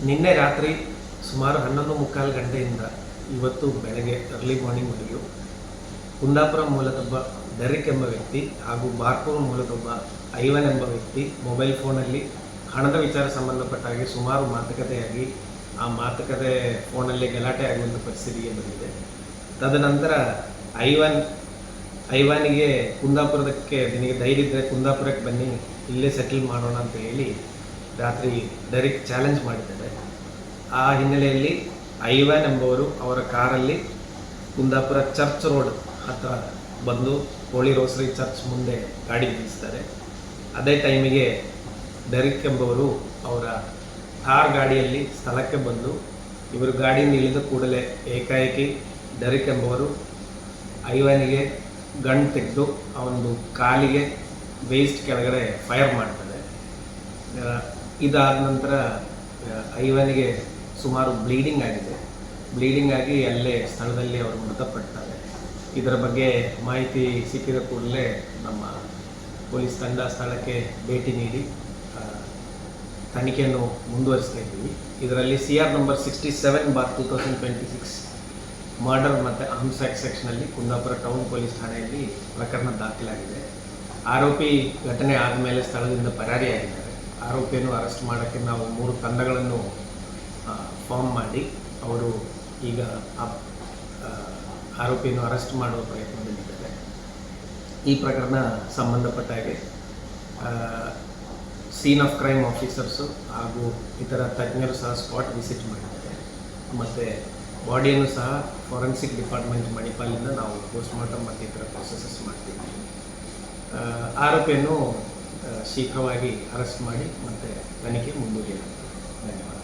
ನಿನ್ನೆ ರಾತ್ರಿ ಸುಮಾರು 11:15 ಗಂಟೆಯಿಂದ ಇವತ್ತು ಬೆಳಗ್ಗೆ ಅರ್ಲಿ ಮಾರ್ನಿಂಗ್ವರೆಗೂ ಕುಂದಾಪುರ ಮೂಲದೊಬ್ಬ ಡೆರಿಕ್ ಎಂಬ ವ್ಯಕ್ತಿ ಹಾಗೂ ಬಾರ್ಕೂರು ಮೂಲದೊಬ್ಬ ಐವನ್ ಎಂಬ ವ್ಯಕ್ತಿ ಮೊಬೈಲ್ ಫೋನಲ್ಲಿ ಹಣದ ವಿಚಾರ ಸಂಬಂಧಪಟ್ಟ ಹಾಗೆ ಸುಮಾರು ಮಾತುಕತೆಯಾಗಿ ಆ ಮಾತುಕತೆ ಫೋನಲ್ಲಿ ಗಲಾಟೆ ಆಗುವಂಥ ಪರಿಸ್ಥಿತಿಗೆ ಬಂದಿದೆ. ತದನಂತರ ಐವಾನಿಗೆ ಕುಂದಾಪುರಕ್ಕೆ ನಿನಗೆ ಧೈರ್ಯ ಇದ್ದರೆ ಕುಂದಾಪುರಕ್ಕೆ ಬನ್ನಿ, ಇಲ್ಲೇ ಸೆಟಲ್ ಮಾಡೋಣ ಅಂತ ಹೇಳಿ ರಾತ್ರಿ ಡೆರಿಕ್ ಚಾಲೆಂಜ್ ಮಾಡಿದ್ದಾರೆ. ಆ ಹಿನ್ನೆಲೆಯಲ್ಲಿ ಐವಾನ್ ಎಂಬವರು ಅವರ ಕಾರಲ್ಲಿ ಕುಂದಾಪುರ ಚರ್ಚ್ ರೋಡ್ ಹತ್ತಿರ ಬಂದು ಹೋಳಿ ರೋಸರಿ ಚರ್ಚ್ ಮುಂದೆ ಗಾಡಿ ನಿಲ್ಲಿಸ್ತಾರೆ. ಅದೇ ಟೈಮಿಗೆ ಡೆರಿಕ್ ಎಂಬವರು ಅವರ ಥಾರ್ ಗಾಡಿಯಲ್ಲಿ ಸ್ಥಳಕ್ಕೆ ಬಂದು ಇವರು ಗಾಡಿಯಿಂದ ಇಳಿದ ಕೂಡಲೇ ಏಕಾಏಕಿ ಡೆರಿಕ್ ಎಂಬವರು ಐವಾನಿಗೆ ಗನ್ ತೆಗೆದು ಅವನದು ಕಾಲಿಗೆ ವೇಸ್ಟ್ ಕೆಳಗಡೆ ಫೈರ್ ಮಾಡ್ತಾರೆ. ಇದಾದ ನಂತರ ಐವನಿಗೆ ಸುಮಾರು ಬ್ಲೀಡಿಂಗ್ ಆಗಿದೆ. ಬ್ಲೀಡಿಂಗ್ ಆಗಿ ಅಲ್ಲೇ ಸ್ಥಳದಲ್ಲಿ ಅವರು ಮೃತಪಡ್ತಾರೆ. ಇದರ ಬಗ್ಗೆ ಮಾಹಿತಿ ಸಿಕ್ಕಿದ ಕೂಡಲೇ ನಮ್ಮ ಪೊಲೀಸ್ ತಂಡ ಸ್ಥಳಕ್ಕೆ ಭೇಟಿ ನೀಡಿ ತನಿಖೆಯನ್ನು ಮುಂದುವರಿಸ್ತಾ ಇದ್ದೀವಿ. ಇದರಲ್ಲಿ CR ನಂಬರ್ 67/2026 ಮರ್ಡರ್ ಮತ್ತು ಆರ್ಮ್ಸ್ ಆ್ಯಕ್ಟ್ ಸೆಕ್ಷನಲ್ಲಿ ಕುಂದಾಪುರ ಟೌನ್ ಪೊಲೀಸ್ ಠಾಣೆಯಲ್ಲಿ ಪ್ರಕರಣ ದಾಖಲಾಗಿದೆ. ಆರೋಪಿ ಘಟನೆ ಆದಮೇಲೆ ಸ್ಥಳದಿಂದ ಪರಾರಿಯಾಗಿದ್ದಾರೆ. ಆರೋಪಿಯನ್ನು ಅರೆಸ್ಟ್ ಮಾಡೋಕ್ಕೆ ನಾವು 3 ತಂಡಗಳನ್ನು ಫಾರ್ಮ್ ಮಾಡಿ ಅವರು ಈಗ ಆರೋಪಿಯನ್ನು ಅರೆಸ್ಟ್ ಮಾಡುವ ಪ್ರಯತ್ನದಲ್ಲಿದ್ದಾರೆ. ಈ ಪ್ರಕರಣ ಸಂಬಂಧಪಟ್ಟ ಹಾಗೆ ಸೀನ್ ಆಫ್ ಕ್ರೈಮ್ ಆಫೀಸರ್ಸು ಹಾಗೂ ಇತರ ತಜ್ಞರು ಸಹ ಸ್ಪಾಟ್ ವಿಸಿಟ್ ಮಾಡಿದ್ದಾರೆ. ಮತ್ತು ಬಾಡಿಯನ್ನು ಸಹ ಫಾರೆನ್ಸಿಕ್ ಡಿಪಾರ್ಟ್ಮೆಂಟ್ ಮಣಿಪಾಲಿಂದ ನಾವು ಪೋಸ್ಟ್ಮಾರ್ಟಮ್ ಮತ್ತು ಇತರ ಪ್ರೊಸೆಸಸ್ ಮಾಡ್ತೀವಿ. ಆರೋಪಿಯನ್ನು ಶೀಘ್ರವಾಗಿ ಅರೆಸ್ಟ್ ಮಾಡಿ ಮತ್ತು ತನಿಖೆ ಮುಂದೂಡಲಾಗಿದೆ. ಧನ್ಯವಾದ.